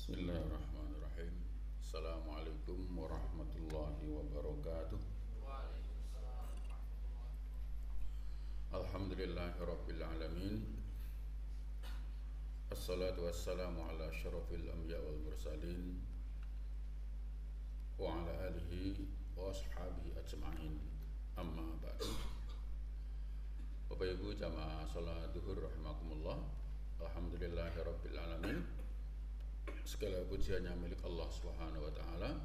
Bismillahirrahmanirrahim. Assalamualaikum warahmatullahi wabarakatuh. Alhamdulillahirabbil alamin. Assalatu wassalamu ala asyrafil anbiya wal mursalin wa ala alihi wa ashabihi ajma'in. Amma ba'du. Bapak Ibu jamaah salat zuhur rahimakumullah. Alhamdulillahirabbil alamin. Segala pujiannya milik Allah Subhanahu wa taala.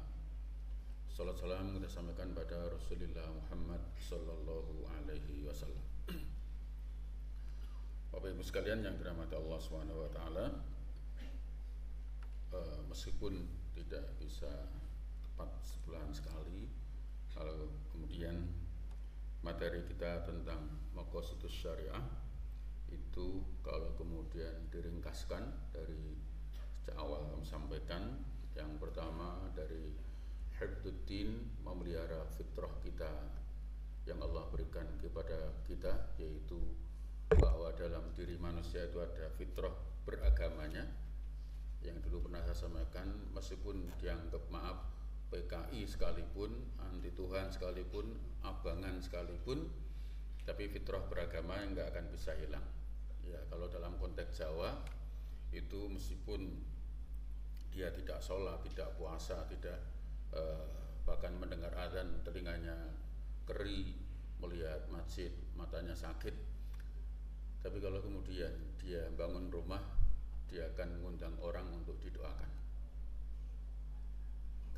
Salat salam kita sampaikan pada Rasulullah Muhammad sallallahu alaihi wasallam. Bapak Ibu sekalian yang dirahmati Allah Subhanahu wa taala, meskipun tidak bisa tepat sebulan sekali, kalau kemudian materi kita tentang maqasidus syariah itu kalau kemudian diringkaskan dari sejak awal kami sampaikan, yang pertama dari hifdzuddin, memelihara fitrah kita yang Allah berikan kepada kita, yaitu bahwa dalam diri manusia itu ada fitrah beragamanya, yang dulu pernah saya sampaikan, meskipun dianggap maaf PKI sekalipun, anti Tuhan sekalipun, abangan sekalipun, tapi fitrah beragama nggak akan bisa hilang. Ya, kalau dalam konteks Jawa itu meskipun dia tidak sholat, tidak puasa, tidak bahkan mendengar azan telinganya keri, melihat masjid matanya sakit, tapi kalau kemudian dia bangun rumah, dia akan mengundang orang untuk didoakan.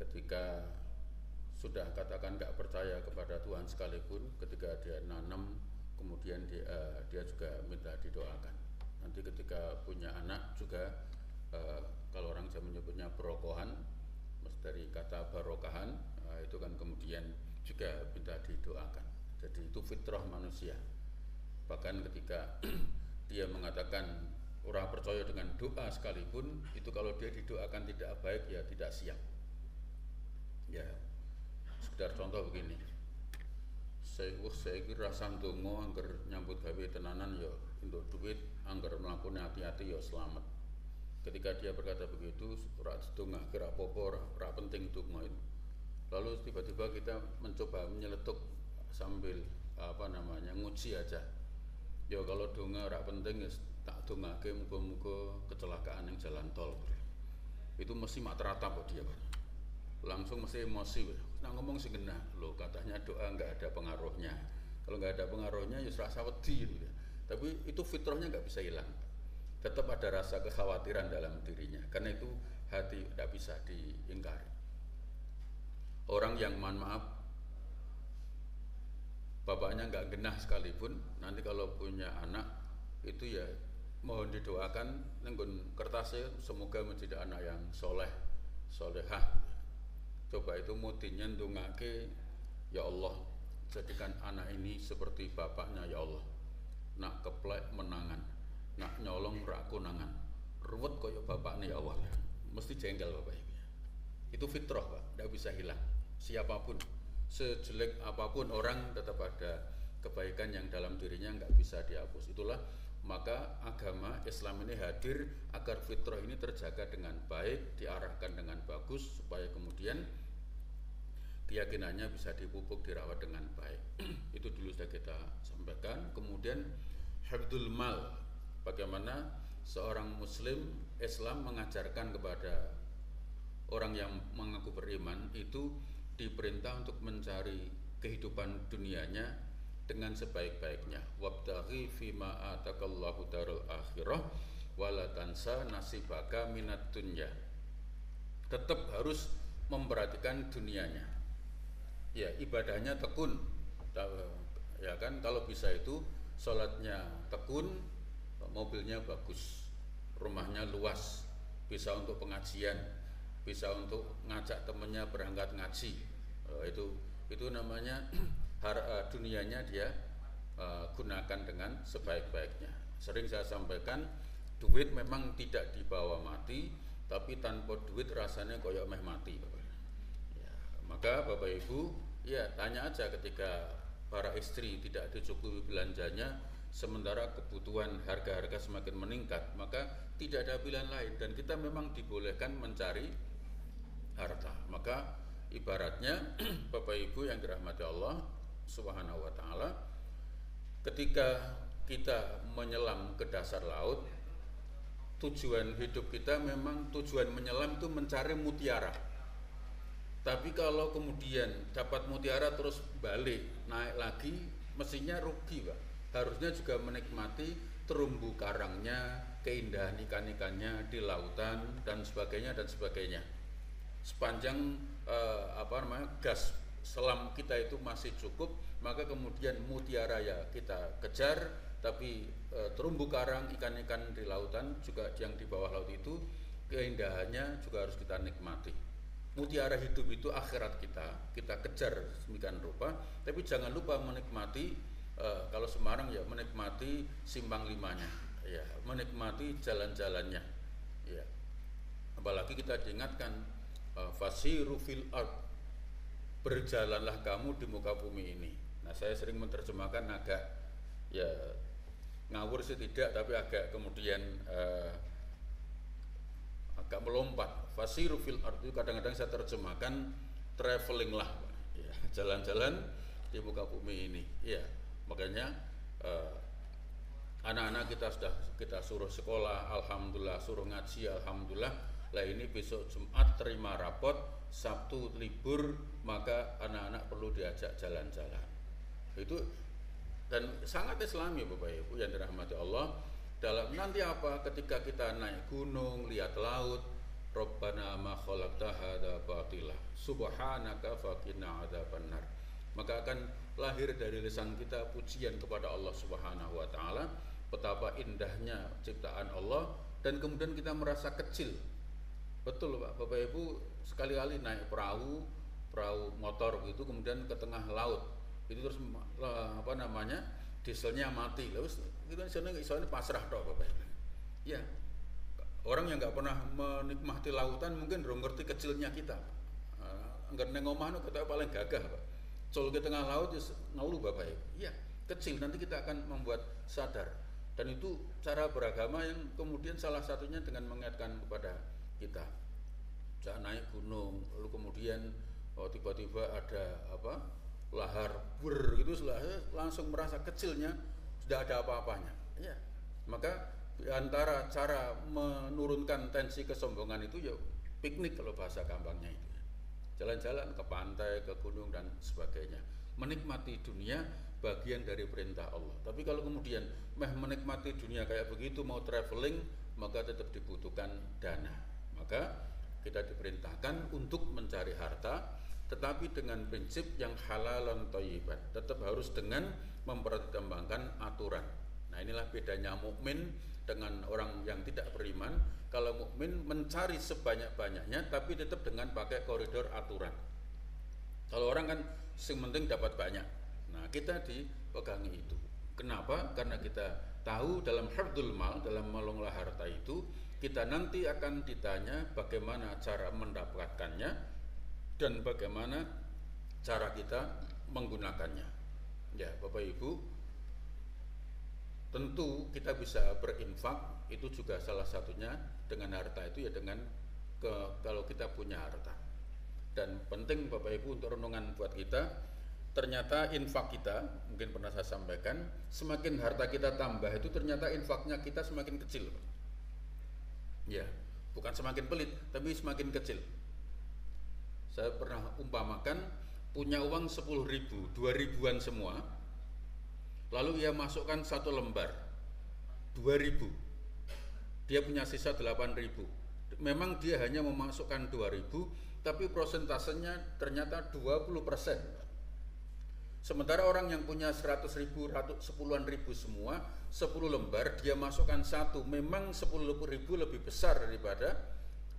Ketika sudah katakan nggak percaya kepada Tuhan sekalipun, ketika dia nanam, kemudian dia juga minta didoakan. Nanti ketika punya anak juga, kalau orang Jawa menyebutnya berokohan, dari kata barokahan, itu kan kemudian juga minta didoakan. Jadi itu fitrah manusia. Bahkan ketika dia mengatakan orang percaya dengan doa sekalipun, itu kalau dia didoakan tidak baik, ya tidak siap. Ya, sekedar contoh begini, saya kira sandongo angger nyambut gawe tenanan ya untuk duit, angger melakukan hati-hati ya selamat. Ketika dia berkata begitu, ora sedongake ora apa-apa, ora penting donga itu. Lalu tiba-tiba kita mencoba menyeletuk sambil nguji aja. Ya kalau donga ora penting ya tak dongake muga-muga kecelakaan yang jalan tol. Itu mesti mak teratap kok dia, Pak. Langsung mesti emosi. Nah ngomong sih genah, loh katanya doa nggak ada pengaruhnya. Kalau nggak ada pengaruhnya ya serasa wedi gitu. Tapi itu fitrahnya nggak bisa hilang. Tetap ada rasa kekhawatiran dalam dirinya. Karena itu hati tidak bisa diingkari. Orang yang mohon maaf bapaknya nggak genah sekalipun, nanti kalau punya anak itu ya mohon didoakan nenggon kertasnya semoga menjadi anak yang soleh, solehah. Coba itu mutinya ndongake, ya Allah jadikan anak ini seperti bapaknya ya Allah, nak keplek menangan, nak nyolong rak konangan, ruwet koyo bapaknya ya Allah, mesti jengkel bapak ini. Itu fitrah Pak, tidak bisa hilang. Siapapun, sejelek apapun orang, tetap ada kebaikan yang dalam dirinya nggak bisa dihapus. Itulah maka agama Islam ini hadir agar fitrah ini terjaga dengan baik, diarahkan dengan bagus, supaya kemudian keyakinannya bisa dipupuk, dirawat dengan baik. Itu dulu sudah kita sampaikan. Kemudian hifdzul mal, bagaimana seorang muslim Islam mengajarkan kepada orang yang mengaku beriman itu diperintah untuk mencari kehidupan dunianya dengan sebaik-baiknya. Wabtaghi fima atakallahu darul akhirah wala tansa nasibaka minat dunya. Tetap harus memperhatikan dunianya. Ya, ibadahnya tekun. Ya kan, kalau bisa itu sholatnya tekun, mobilnya bagus, rumahnya luas, bisa untuk pengajian, bisa untuk ngajak temennya berangkat ngaji. Itu namanya dunianya dia gunakan dengan sebaik-baiknya. Sering saya sampaikan, duit memang tidak dibawa mati, tapi tanpa duit rasanya koyok meh mati, Bapak. Ya, maka Bapak Ibu, ya tanya aja ketika para istri tidak dicukupi belanjanya, sementara kebutuhan harga-harga semakin meningkat, maka tidak ada pilihan lain dan kita memang dibolehkan mencari harta. Maka ibaratnya Bapak Ibu yang dirahmati Allah Subhanahu wa taala, ketika kita menyelam ke dasar laut, tujuan hidup kita memang tujuan menyelam itu mencari mutiara. Tapi kalau kemudian dapat mutiara terus balik naik lagi, mestinya rugi, Pak. Harusnya juga menikmati terumbu karangnya, keindahan ikan-ikannya di lautan dan sebagainya dan sebagainya. Sepanjang gas selam kita itu masih cukup, maka kemudian mutiara ya kita kejar, tapi terumbu karang, ikan-ikan di lautan juga yang di bawah laut itu keindahannya juga harus kita nikmati. Mutiara hidup itu akhirat kita kejar sedemikian rupa, tapi jangan lupa menikmati kalau Semarang ya menikmati simpang limanya, ya menikmati jalan-jalannya, ya. Apalagi kita diingatkan fasiru fil ard, berjalanlah kamu di muka bumi ini. Nah, saya sering menerjemahkan agak ya ngawur sih tidak, tapi agak kemudian agak melompat. Fasiru fil ard itu kadang-kadang saya terjemahkan traveling lah, ya, jalan-jalan di muka bumi ini. Ya, makanya anak-anak kita sudah kita suruh sekolah, alhamdulillah, suruh ngaji, alhamdulillah. Lah ini besok Jumat terima rapot, Sabtu libur, maka anak-anak perlu diajak jalan-jalan. Itu dan sangat Islami Bapak Ibu yang dirahmati Allah. Dalam nanti apa ketika kita naik gunung, lihat laut, Rabbana ma khalaqta hadza batila subhanaka faqina adzabannar. Maka akan lahir dari lisan kita pujian kepada Allah Subhanahu wa taala, betapa indahnya ciptaan Allah, dan kemudian kita merasa kecil. Betul Pak, Bapak Ibu sekali-kali naik perahu motor gitu, kemudian ke tengah laut, itu terus dieselnya mati, terus kita soalnya pasrah toh Bapak Ibu. Ya, orang yang nggak pernah menikmati lautan mungkin belum ngerti kecilnya kita. Nggak neng omah nu kita paling gagah Pak. Col ke tengah laut ngaulu Bapak Ibu. Iya, kecil, nanti kita akan membuat sadar. Dan itu cara beragama yang kemudian salah satunya dengan mengingatkan kepada kita. Jangan naik gunung, lalu kemudian tiba-tiba ada lahar gitu, langsung merasa kecilnya, sudah ada apa-apanya. Ya, maka di antara cara menurunkan tensi kesombongan itu ya piknik kalau bahasa gampangnya itu. Jalan-jalan ke pantai, ke gunung dan sebagainya. Menikmati dunia bagian dari perintah Allah. Tapi kalau kemudian menikmati dunia kayak begitu, mau traveling, maka tetap dibutuhkan dana. Maka kita diperintahkan untuk mencari harta, tetapi dengan prinsip yang halalan thayyiban. Tetap harus dengan mempertimbangkan aturan. Nah, inilah bedanya mukmin dengan orang yang tidak beriman. Kalau mukmin mencari sebanyak-banyaknya, tapi tetap dengan pakai koridor aturan. Kalau orang kan yang penting dapat banyak. Nah, kita dipegangi itu. Kenapa? Karena kita tahu dalam hardul mal, dalam mengelola harta itu, kita nanti akan ditanya bagaimana cara mendapatkannya dan bagaimana cara kita menggunakannya. Ya, Bapak Ibu, tentu kita bisa berinfak, itu juga salah satunya dengan harta itu ya dengan kalau kita punya harta. Dan penting Bapak Ibu untuk renungan buat kita, ternyata infak kita, mungkin pernah saya sampaikan, semakin harta kita tambah itu ternyata infaknya kita semakin kecil. Ya, bukan semakin pelit, tapi semakin kecil. Saya pernah umpamakan punya uang 10.000, 2.000-an semua, lalu ia masukkan satu lembar 2.000. Dia punya sisa 8.000. Memang dia hanya memasukkan 2.000, tapi prosentasenya ternyata 20%. Sementara orang yang punya 100.000, sepuluhan ribu semua, 10 lembar, dia masukkan satu, memang 10.000 lebih besar daripada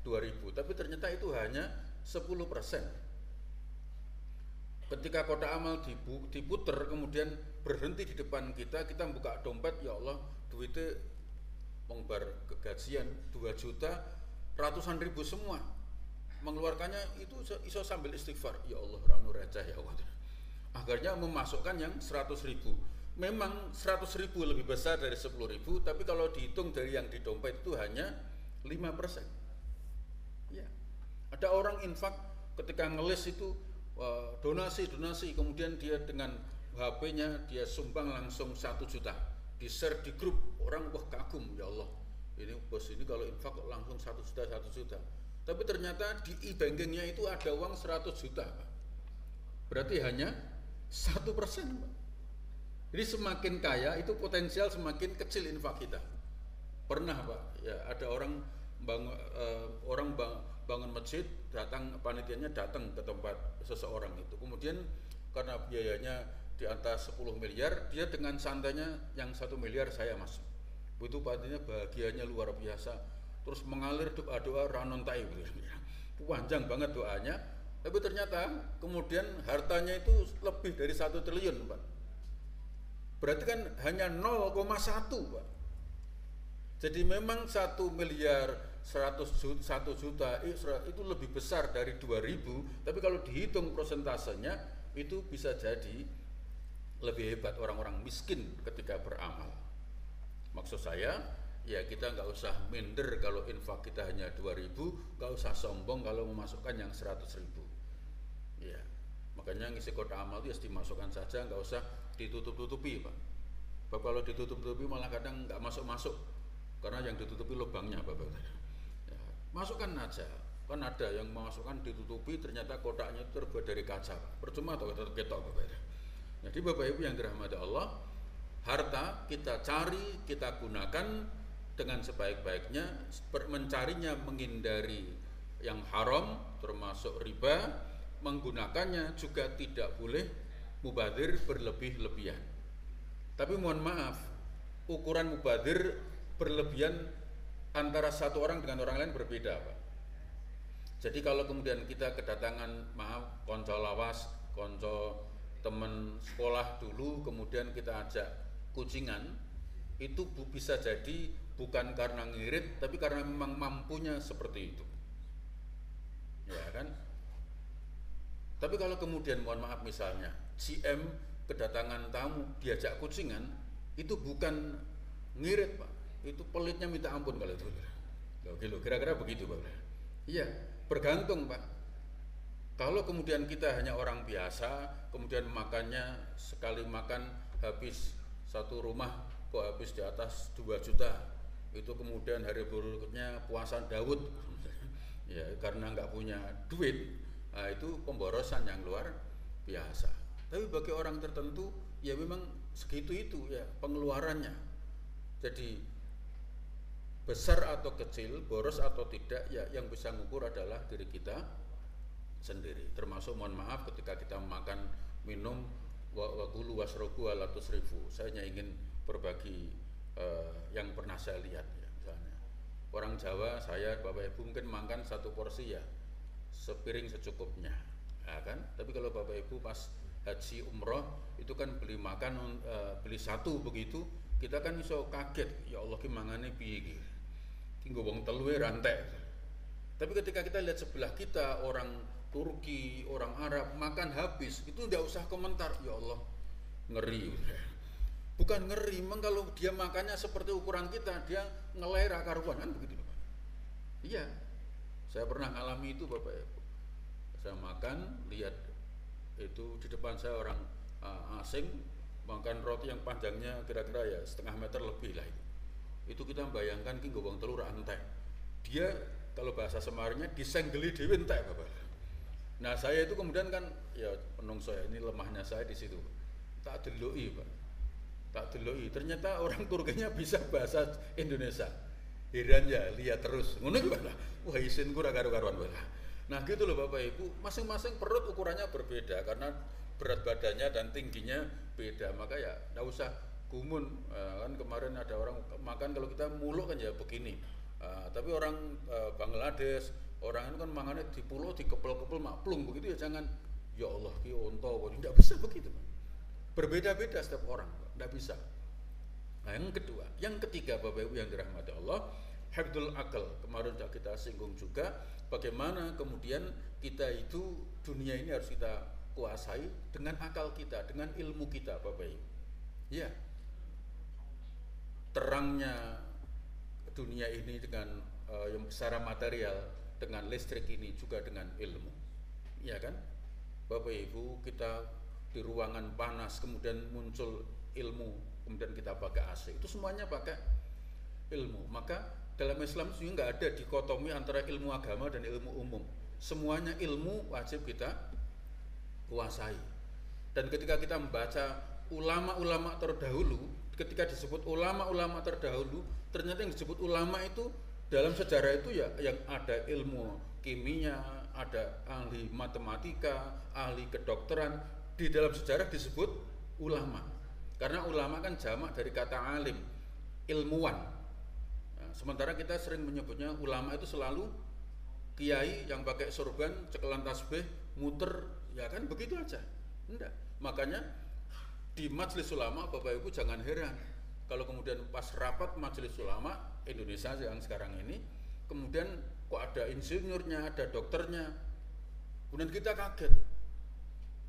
2.000, tapi ternyata itu hanya 10%. Ketika kotak amal diputer, kemudian berhenti di depan kita buka dompet, ya Allah, duitnya mengbar kegajian 2 juta, ratusan ribu semua. Mengeluarkannya itu iso sambil istighfar, ya Allah ranu receh ya Allah. Akhirnya memasukkan yang 100.000. memang 100.000 lebih besar dari 10.000, tapi kalau dihitung dari yang di dompet itu hanya 5%. Ya. Ada orang infak ketika ngelis itu donasi, kemudian dia dengan HP-nya dia sumbang langsung 1 juta, di share di grup, orang wah kagum, ya Allah, ini bos ini kalau infak kok langsung 1 juta. Tapi ternyata di e-bankingnya itu ada uang 100 juta, Pak. Berarti hanya 1%, Pak. Jadi semakin kaya itu potensial semakin kecil infak kita. Pernah, Pak, ya ada orang bangun masjid, panitianya datang ke tempat seseorang itu. Kemudian karena biayanya di atas 10 miliar, dia dengan santainya yang 1 miliar saya masuk. Itu panitianya bahagianya luar biasa. Terus mengalir doa-doa ranon tai, panjang banget doanya. Tapi ternyata kemudian hartanya itu lebih dari 1 triliun, Pak. Berarti kan hanya 0,1, Pak. Jadi memang 1 miliar 101 juta itu lebih besar dari 2.000, tapi kalau dihitung persentasenya itu bisa jadi lebih hebat orang-orang miskin ketika beramal. Maksud saya, ya kita nggak usah minder kalau infak kita hanya 2.000, nggak usah sombong kalau memasukkan yang 100.000. Ya, makanya ngisi kotak amal itu ya dimasukkan saja, nggak usah ditutup-tutupi, Pak. Bapak kalau ditutup-tutupi malah kadang nggak masuk-masuk, karena yang ditutupi lubangnya, Bapak. Ya, masukkan aja, kan ada yang memasukkan ditutupi ternyata kotaknya itu terbuat dari kaca, Pak. Percuma atau ketok, Bapak. Jadi Bapak Ibu yang dirahmati Allah, harta kita cari, kita gunakan dengan sebaik-baiknya, mencarinya menghindari yang haram termasuk riba, menggunakannya juga tidak boleh mubadzir berlebih-lebihan. Tapi mohon maaf, ukuran mubadzir berlebihan antara satu orang dengan orang lain berbeda, Pak. Jadi kalau kemudian kita kedatangan konco lawas, konco teman sekolah dulu, kemudian kita ajak kucingan, itu bisa jadi bukan karena ngirit, tapi karena memang mampunya seperti itu, ya kan? Tapi kalau kemudian mohon maaf misalnya GM kedatangan tamu diajak kucingan, itu bukan ngirit, Pak, itu pelitnya minta ampun kalau itu. Kira-kira begitu, Pak. Iya, bergantung, Pak. Kalau kemudian kita hanya orang biasa, kemudian makannya sekali makan habis satu rumah kok habis di atas 2 juta, itu kemudian hari berikutnya puasa Daud, ya karena nggak punya duit. Nah, itu pemborosan yang luar biasa. Tapi bagi orang tertentu ya memang segitu itu ya pengeluarannya. Jadi besar atau kecil, boros atau tidak, ya yang bisa mengukur adalah diri kita sendiri. Termasuk mohon maaf ketika kita makan, minum, wa kulu wasrobu ala tusrifu. Saya hanya ingin berbagi yang pernah saya lihat ya, misalnya orang Jawa, saya Bapak Ibu mungkin makan satu porsi ya sepiring secukupnya, ya kan? Tapi kalau Bapak Ibu pas haji umroh itu kan beli makan beli satu begitu, kita kan iso kaget, ya Allah ki mangane piye iki. Ki nggo wong telu rantek. Tapi ketika kita lihat sebelah kita orang Turki, orang Arab makan habis, itu tidak usah komentar, ya Allah ngeri. Bukan ngeri, memang kalau dia makannya seperti ukuran kita, dia ngelera karuan kan begitu, Bapak. Iya. Saya pernah ngalami itu, Bapak Ibu. Saya makan, lihat itu di depan saya orang asing makan roti yang panjangnya kira-kira ya setengah meter lebih lah itu. Itu kita bayangkan ki nggo telur entek. Dia kalau bahasa Semarangnya disenggeli dhewe entek, Bapak. Nah, saya itu kemudian kan ya menungso ya, ini lemahnya saya di situ. Tak deloki, Pak. Tak deloki. Ternyata orang Turkinya bisa bahasa Indonesia. Heran ya, lihat terus. Ngono ki, Pak. Wah, isin ku ra karo-karuan, Pak. Nah, gitu loh Bapak Ibu, masing-masing perut ukurannya berbeda karena berat badannya dan tingginya beda. Maka ya enggak usah gumun. Kan kemarin ada orang makan kalau kita muluk kan ya begini. Tapi orang Bangladesh, orang itu kan mangannya di pulau dikepel-kepel maklung begitu ya, jangan ya Allah ki onto, tidak bisa begitu, Pak. Berbeda-beda setiap orang, tidak bisa. Nah, yang ketiga Bapak Ibu yang dirahmati Allah, hifdzul akal. Kemarin sudah kita singgung juga bagaimana kemudian kita itu dunia ini harus kita kuasai dengan akal kita, dengan ilmu kita, Bapak Ibu. Ya, terangnya dunia ini dengan yang secara material, dengan listrik ini juga dengan ilmu, ya kan? Bapak Ibu, kita di ruangan panas kemudian muncul ilmu, kemudian kita pakai AC, itu semuanya pakai ilmu. Maka dalam Islam juga nggak ada dikotomi antara ilmu agama dan ilmu umum. Semuanya ilmu wajib kita kuasai. Dan ketika kita membaca ulama-ulama terdahulu, ketika disebut ulama-ulama terdahulu, ternyata yang disebut ulama itu dalam sejarah itu ya yang ada ilmu kimia, ada ahli matematika, ahli kedokteran, di dalam sejarah disebut ulama. Karena ulama kan jamak dari kata alim, ilmuwan. Nah, sementara kita sering menyebutnya ulama itu selalu kiai yang pakai sorban, cekelan tasbih, muter, ya kan begitu aja. Enggak. Makanya di majelis ulama Bapak Ibu jangan heran kalau kemudian pas rapat majelis ulama Indonesia yang sekarang ini, kemudian kok ada insinyurnya, ada dokternya, kemudian kita kaget,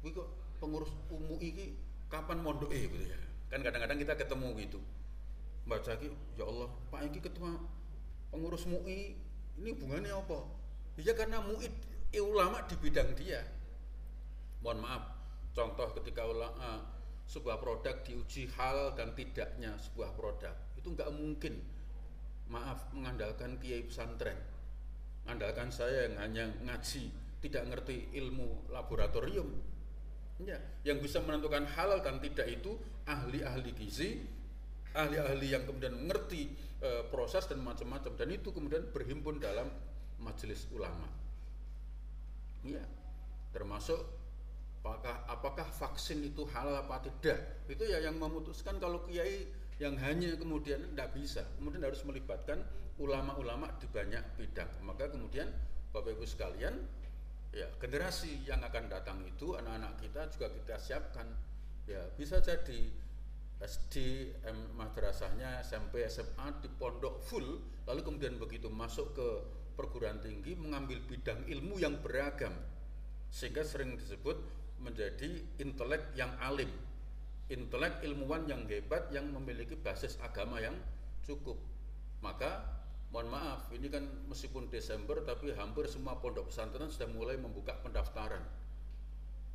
wih kok pengurus UMUI ini kapan mondok gitu ya, kan kadang-kadang kita ketemu gitu, baca lagi, ya Allah Pak Eki ketua pengurus MUI, ini hubungannya apa? Ya karena MUI ulama di bidang dia. Mohon maaf, contoh ketika sebuah produk diuji halal dan tidaknya sebuah produk, itu nggak mungkin, maaf, mengandalkan kiai pesantren, mengandalkan saya yang hanya ngaji, tidak ngerti ilmu laboratorium. Ya, yang bisa menentukan halal dan tidak itu ahli-ahli gizi, ahli-ahli yang kemudian mengerti proses dan macam-macam, dan itu kemudian berhimpun dalam majelis ulama. Ya, termasuk apakah vaksin itu halal apa tidak, itu ya yang memutuskan. Kalau kiai yang hanya kemudian tidak bisa, kemudian harus melibatkan ulama-ulama di banyak bidang. Maka kemudian Bapak Ibu sekalian, ya generasi yang akan datang itu anak-anak kita juga kita siapkan. Ya bisa jadi SD, madrasahnya, SMP, SMA di pondok full, lalu kemudian begitu masuk ke perguruan tinggi mengambil bidang ilmu yang beragam, sehingga sering disebut menjadi intelek yang alim, intelek ilmuwan yang hebat, yang memiliki basis agama yang cukup. Maka mohon maaf, ini kan meskipun Desember tapi hampir semua pondok pesantren sudah mulai membuka pendaftaran.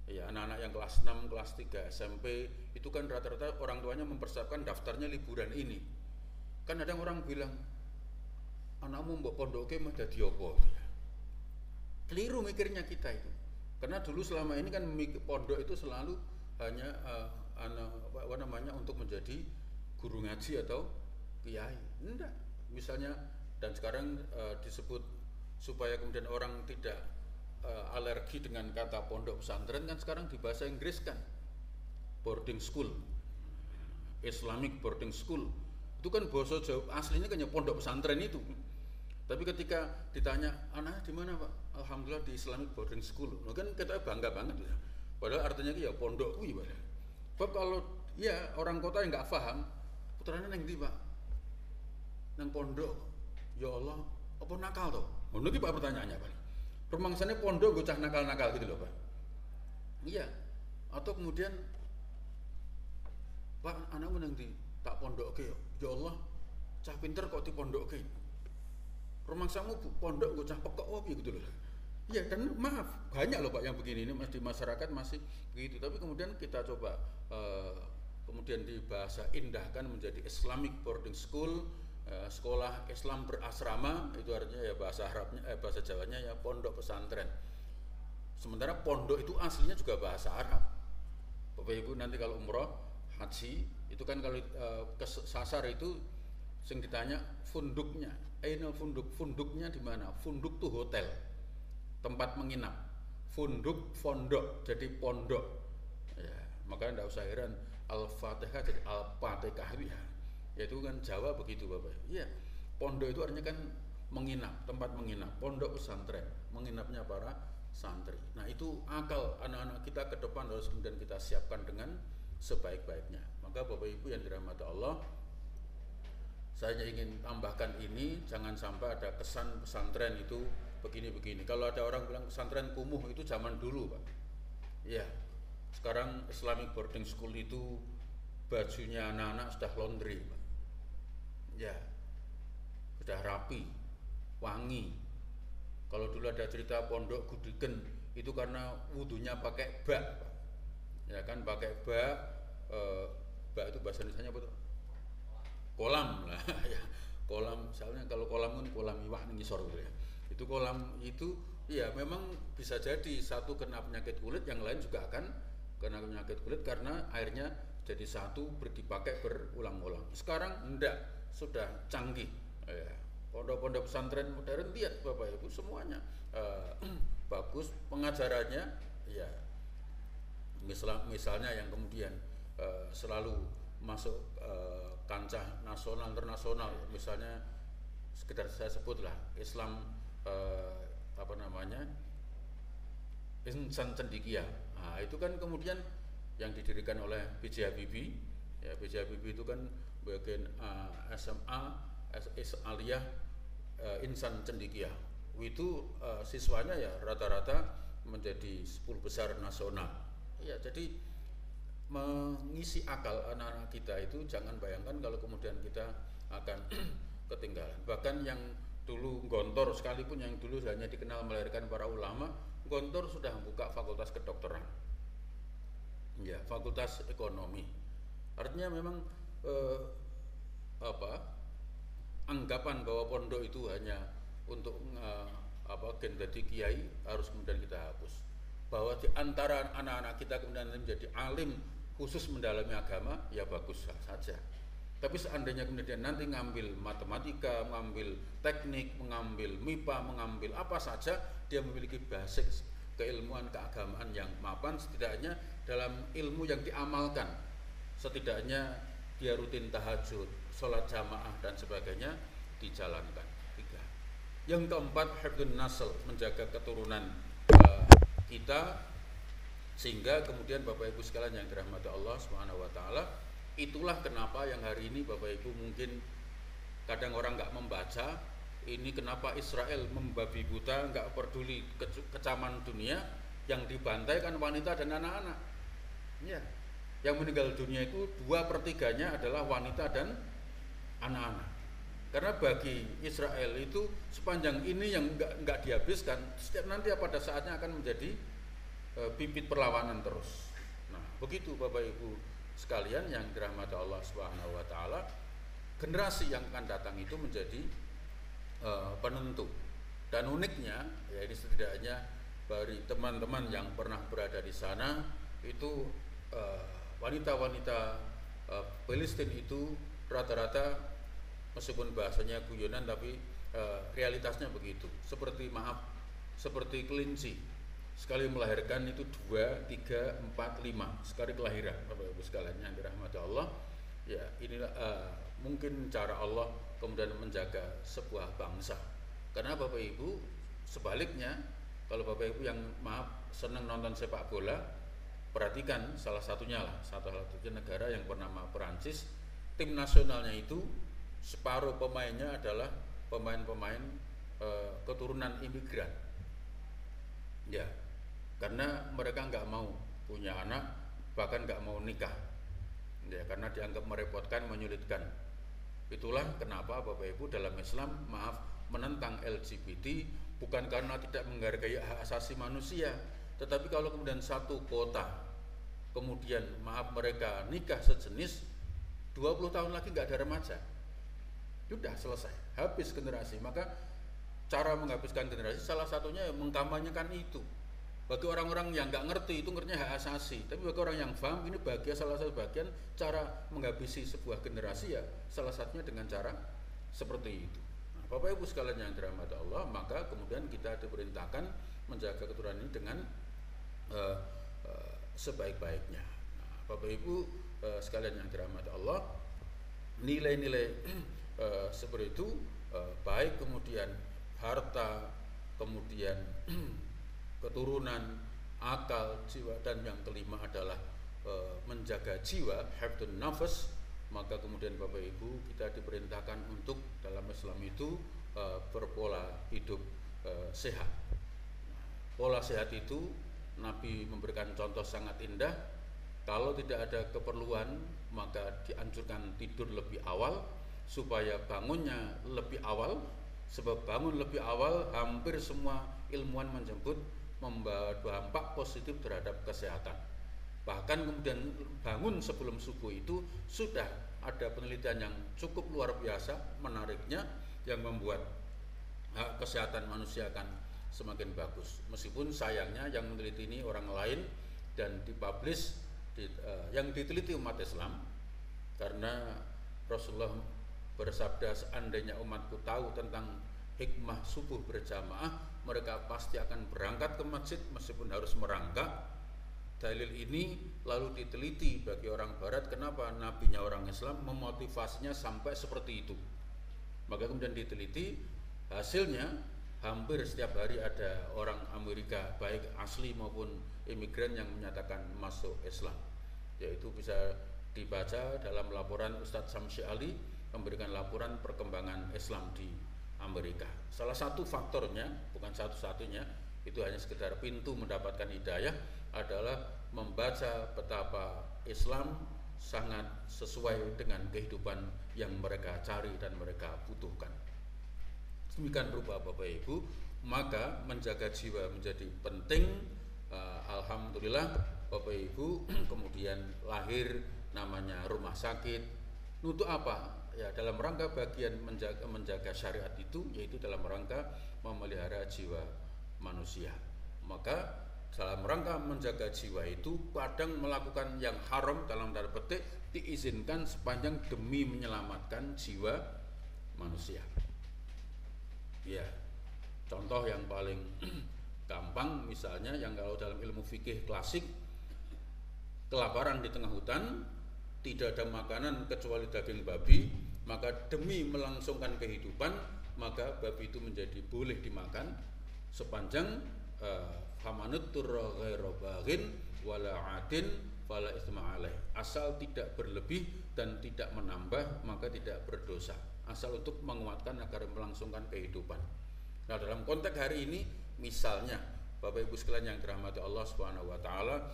Ya, anak-anak yang kelas 6, kelas 3, SMP itu kan rata-rata orang tuanya mempersiapkan daftarnya liburan ini. Kan ada orang bilang, anakmu mbok pondoknya mah dadi apa? Keliru mikirnya kita itu. Karena dulu selama ini kan pondok itu selalu hanya untuk menjadi guru ngaji atau kiai. Enggak. Misalnya, dan sekarang disebut supaya kemudian orang tidak alergi dengan kata pondok pesantren, kan sekarang di bahasa Inggris kan boarding school, Islamic boarding school. Itu kan bahasa Jawa aslinya kan ya pondok pesantren itu. Tapi ketika ditanya anaknya di mana Pak? Alhamdulillah di Islamic boarding school. Nah, kan kita bangga banget ya. Padahal artinya ya pondok kuwi Pak. Sebab kalau ya orang kota yang nggak paham, putranya neng ndi Pak? Nang pondok. Ya Allah, apa nakal toh? Ngono ki Pak pertanyaannya Pak. Rumangsane pondok bocah nakal-nakal gitu loh Pak. Iya. Atau kemudian Pak anakmu nang ndi? Tak pondokke yo. Ya Allah, cah pinter kok dipondokke. Rumangsamu pondok bocah pekok wae gitu loh. Ya dan maaf, banyak loh Pak yang begini ini di masyarakat masih begitu. Tapi kemudian kita coba kemudian dibahasa indahkan menjadi Islamic boarding school, sekolah Islam berasrama, itu artinya ya bahasa Arabnya, bahasa Jawanya ya pondok pesantren. Sementara pondok itu aslinya juga bahasa Arab. Bapak Ibu nanti kalau umroh, haji, itu kan kalau kesasar itu sing ditanya funduknya, funduknya di mana? Funduk tuh hotel, tempat menginap. Funduk, pondok, jadi pondok. Ya, makanya tidak usah heran Al-Fatihah jadi Al-Fatihah ya. Yaitu kan Jawa begitu Bapak. Iya, pondok itu artinya kan menginap, tempat menginap. Pondok pesantren, menginapnya para santri. Nah itu akal anak-anak kita ke depan harus kemudian kita siapkan dengan sebaik-baiknya. Maka Bapak Ibu yang dirahmati Allah, saya ingin tambahkan ini, jangan sampai ada kesan pesantren itu begini-begini. Kalau ada orang bilang pesantren kumuh, itu zaman dulu Pak. Ya, sekarang Islamic boarding school itu bajunya anak-anak sudah laundry, Pak. Ya, sudah rapi, wangi. Kalau dulu ada cerita pondok Gudiken itu karena wudhunya pakai bak, Pak. Ya kan, pakai bak, bak itu bahasa Indonesianya apa tuh? Kolam lah, ya kolam. Misalnya kalau kolam kan kolam iwak ngisor gitu ya. Itu kolam itu, ya memang bisa jadi satu kena penyakit kulit, yang lain juga akan kena penyakit kulit karena airnya jadi satu dipakai berulang-ulang. Sekarang enggak, sudah canggih. Ya. Pondok-pondok pesantren modern, lihat Bapak Ibu semuanya bagus pengajarannya. Ya, misalnya yang kemudian selalu masuk kancah nasional internasional, misalnya sekedar saya sebutlah Islam Insan Cendekia. Nah, itu kan kemudian yang didirikan oleh B.J. Habibie. Ya, B.J. Habibie itu kan bagian SMA Aliyah Insan Cendekia. Itu siswanya ya rata-rata menjadi 10 besar nasional. Ya, jadi mengisi akal anak-anak kita itu, jangan bayangkan kalau kemudian kita akan ketinggalan. Bahkan yang dulu Gontor sekalipun, yang dulu hanya dikenal melahirkan para ulama, Gontor sudah membuka fakultas kedokteran, ya, fakultas ekonomi. Artinya memang anggapan bahwa pondok itu hanya untuk jadi kiai harus kemudian kita hapus. Bahwa di antara anak-anak kita kemudian menjadi alim khusus mendalami agama, ya bagus saja. Tapi seandainya kemudian nanti ngambil matematika, mengambil teknik, mengambil MIPA, mengambil apa saja, dia memiliki basic keilmuan keagamaan yang mapan, setidaknya dalam ilmu yang diamalkan, setidaknya dia rutin tahajud, sholat jamaah dan sebagainya dijalankan. 3. Yang keempat, hifdzun nasl, menjaga keturunan kita, sehingga kemudian Bapak Ibu sekalian yang dirahmati Allah Subhanahu wa taala, itulah kenapa yang hari ini Bapak Ibu mungkin kadang orang nggak membaca ini, kenapa Israel membabi buta, nggak peduli kecaman dunia, yang dibantai kan wanita dan anak-anak. Ya, yang meninggal dunia itu 2/3-nya adalah wanita dan anak-anak. Karena bagi Israel itu sepanjang ini yang nggak dihabiskan, setiap nanti pada saatnya akan menjadi bibit perlawanan terus. Nah, begitu Bapak Ibu sekalian yang dirahmati Allah Subhanahu wa taala, generasi yang akan datang itu menjadi penentu. Dan uniknya, ya ini setidaknya dari teman-teman yang pernah berada di sana itu wanita-wanita Palestina itu rata-rata, meskipun bahasanya guyonan tapi realitasnya begitu. Seperti kelinci, sekali melahirkan itu 2, 3, 4, 5 sekali kelahiran. Bapak Ibu sekalian yang dirahmati Allah, ya inilah mungkin cara Allah kemudian menjaga sebuah bangsa. Karena Bapak Ibu sebaliknya, kalau Bapak Ibu yang senang nonton sepak bola, perhatikan salah satunya negara yang bernama Perancis, tim nasionalnya itu separuh pemainnya adalah pemain-pemain keturunan imigran. Ya, karena mereka nggak mau punya anak, bahkan nggak mau nikah, ya, karena dianggap merepotkan, menyulitkan. Itulah kenapa Bapak Ibu dalam Islam menentang LGBT, bukan karena tidak menghargai hak asasi manusia, tetapi kalau kemudian satu kota kemudian mereka nikah sejenis, 20 tahun lagi nggak ada remaja, sudah selesai, habis generasi. Maka cara menghabiskan generasi salah satunya mengkampanyekan itu. Bagi orang-orang yang nggak ngerti, itu ngertinya hak asasi. Tapi bagi orang yang paham, ini salah satu bagian cara menghabisi sebuah generasi, ya salah satunya dengan cara seperti itu. Nah, Bapak Ibu sekalian yang dirahmati Allah, maka kemudian kita diperintahkan menjaga keturunan ini dengan sebaik-baiknya. Nah, Bapak Ibu sekalian yang dirahmati Allah, nilai-nilai seperti itu, baik kemudian harta, kemudian keturunan, akal, jiwa, dan yang kelima adalah menjaga jiwa, hifdzun nafas. Maka kemudian Bapak Ibu kita diperintahkan untuk dalam Islam itu berpola hidup sehat. Pola sehat itu Nabi memberikan contoh sangat indah. Kalau tidak ada keperluan maka dianjurkan tidur lebih awal supaya bangunnya lebih awal. Sebab bangun lebih awal hampir semua ilmuwan menyebut membawa dampak positif terhadap kesehatan. Bahkan kemudian bangun sebelum subuh itu sudah ada penelitian yang cukup luar biasa menariknya yang membuat kesehatan manusia akan semakin bagus. Meskipun sayangnya yang meneliti ini orang lain dan dipublish yang diteliti umat Islam, karena Rasulullah bersabda, seandainya umatku tahu tentang hikmah subuh berjamaah, mereka pasti akan berangkat ke masjid meskipun harus merangkak. Dalil ini lalu diteliti bagi orang barat, kenapa nabinya orang Islam memotivasinya sampai seperti itu. Maka kemudian diteliti, hasilnya hampir setiap hari ada orang Amerika baik asli maupun imigran yang menyatakan masuk Islam. Yaitu bisa dibaca dalam laporan Ustadz Samsi Ali memberikan laporan perkembangan Islam di Amerika. Salah satu faktornya, bukan satu-satunya, itu hanya sekedar pintu mendapatkan hidayah, adalah membaca betapa Islam sangat sesuai dengan kehidupan yang mereka cari dan mereka butuhkan. Demikian rupa Bapak Ibu, maka menjaga jiwa menjadi penting. Alhamdulillah Bapak Ibu kemudian lahir namanya rumah sakit. Untuk apa? Ya, dalam rangka bagian menjaga syariat itu, yaitu dalam rangka memelihara jiwa manusia. Maka dalam rangka menjaga jiwa itu kadang melakukan yang haram dalam tanda petik diizinkan sepanjang demi menyelamatkan jiwa manusia. Ya, contoh yang paling gampang misalnya yang kalau dalam ilmu fikih klasik, kelaparan di tengah hutan, tidak ada makanan kecuali daging babi, maka demi melangsungkan kehidupan, maka babi itu menjadi boleh dimakan sepanjang famanut turra ghairu baghin wala adin fala isma alaih, asal tidak berlebih dan tidak menambah maka tidak berdosa, asal untuk menguatkan agar melangsungkan kehidupan. Nah, dalam konteks hari ini misalnya Bapak Ibu sekalian yang dirahmati Allah Subhanahu wa taala,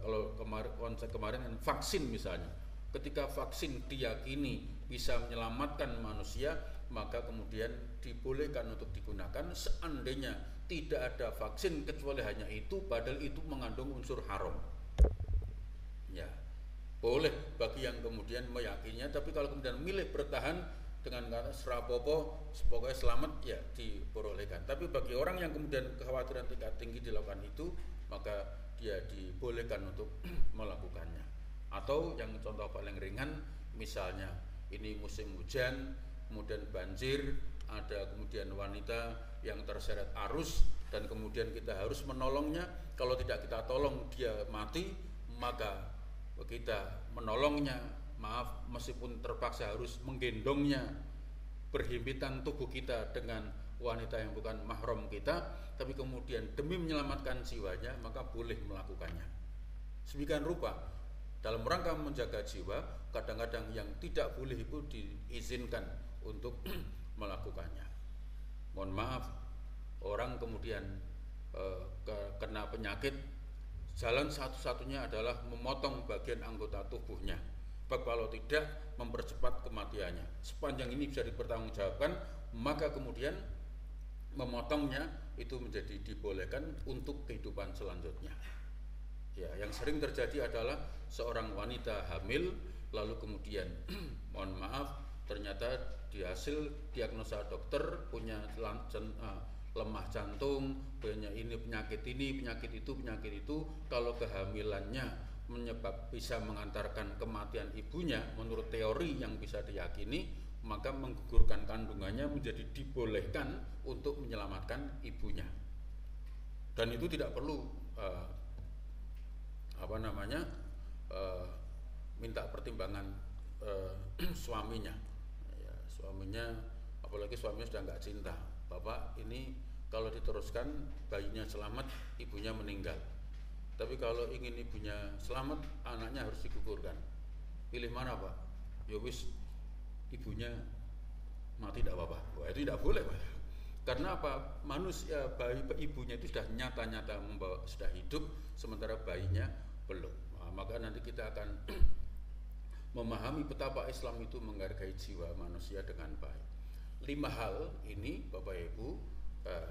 kalau konsep kemarin vaksin misalnya, ketika vaksin diyakini bisa menyelamatkan manusia, maka kemudian dibolehkan untuk digunakan seandainya tidak ada vaksin kecuali hanya itu, padahal itu mengandung unsur haram. Ya, boleh bagi yang kemudian meyakininya, tapi kalau kemudian milih bertahan dengan kata serapopo pokoknya selamat, ya diperbolehkan. Tapi bagi orang yang kemudian kekhawatiran tingkat tinggi dilakukan itu, maka dia dibolehkan untuk melakukannya. Atau yang contoh paling ringan misalnya ini musim hujan, kemudian banjir, ada kemudian wanita yang terseret arus dan kemudian kita harus menolongnya. Kalau tidak kita tolong dia mati, maka kita menolongnya, maaf meskipun terpaksa harus menggendongnya, berhimpitan tubuh kita dengan wanita yang bukan mahram kita, tapi kemudian demi menyelamatkan jiwanya maka boleh melakukannya. Sedemikian rupa dalam rangka menjaga jiwa, kadang-kadang yang tidak boleh itu diizinkan untuk melakukannya. Mohon maaf, orang kemudian kena penyakit, jalan satu-satunya adalah memotong bagian anggota tubuhnya. Kalau tidak, mempercepat kematiannya. Sepanjang ini bisa dipertanggungjawabkan, maka kemudian memotongnya itu menjadi dibolehkan untuk kehidupan selanjutnya. Ya, yang sering terjadi adalah seorang wanita hamil, lalu kemudian mohon maaf, ternyata di hasil diagnosa dokter punya lemah jantung, punya ini penyakit itu, kalau kehamilannya bisa mengantarkan kematian ibunya menurut teori yang bisa diyakini, maka menggugurkan kandungannya menjadi dibolehkan untuk menyelamatkan ibunya. Dan itu tidak perlu minta pertimbangan suaminya. Ya, suaminya, apalagi suaminya sudah nggak cinta. Bapak, ini kalau diteruskan bayinya selamat, ibunya meninggal. Tapi kalau ingin ibunya selamat, anaknya harus digugurkan. Pilih mana, Pak? Ya wis, ibunya mati tidak apa-apa. Wah, itu tidak boleh, Pak. Karena apa? Manusia, ibunya itu sudah nyata-nyata sudah hidup, sementara bayinya belum. Nah, maka nanti kita akan memahami betapa Islam itu menghargai jiwa manusia dengan baik. 5 hal ini Bapak Ibu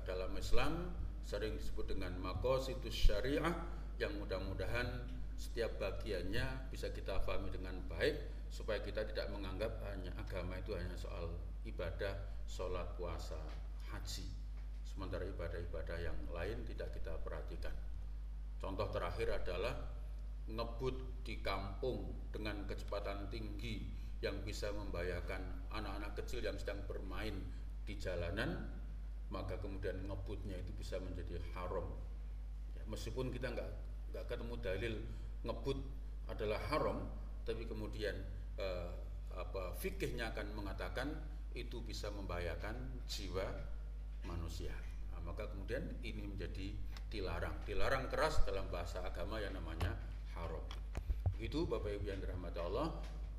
dalam Islam sering disebut dengan maqasidus syariah, yang mudah-mudahan setiap bagiannya bisa kita pahami dengan baik supaya kita tidak menganggap hanya agama itu hanya soal ibadah, sholat, puasa, haji, sementara ibadah-ibadah yang lain tidak kita perhatikan. Contoh terakhir adalah ngebut di kampung dengan kecepatan tinggi yang bisa membahayakan anak-anak kecil yang sedang bermain di jalanan, maka kemudian ngebutnya itu bisa menjadi haram. Ya, meskipun kita nggak ketemu dalil ngebut adalah haram, tapi kemudian fikihnya akan mengatakan itu bisa membahayakan jiwa manusia. Nah, maka kemudian ini menjadi dilarang keras dalam bahasa agama yang namanya haram. Begitu Bapak Ibu yang dirahmati Allah,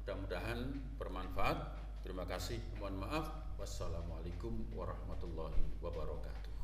mudah-mudahan bermanfaat. Terima kasih, mohon maaf. Wassalamualaikum warahmatullahi wabarakatuh.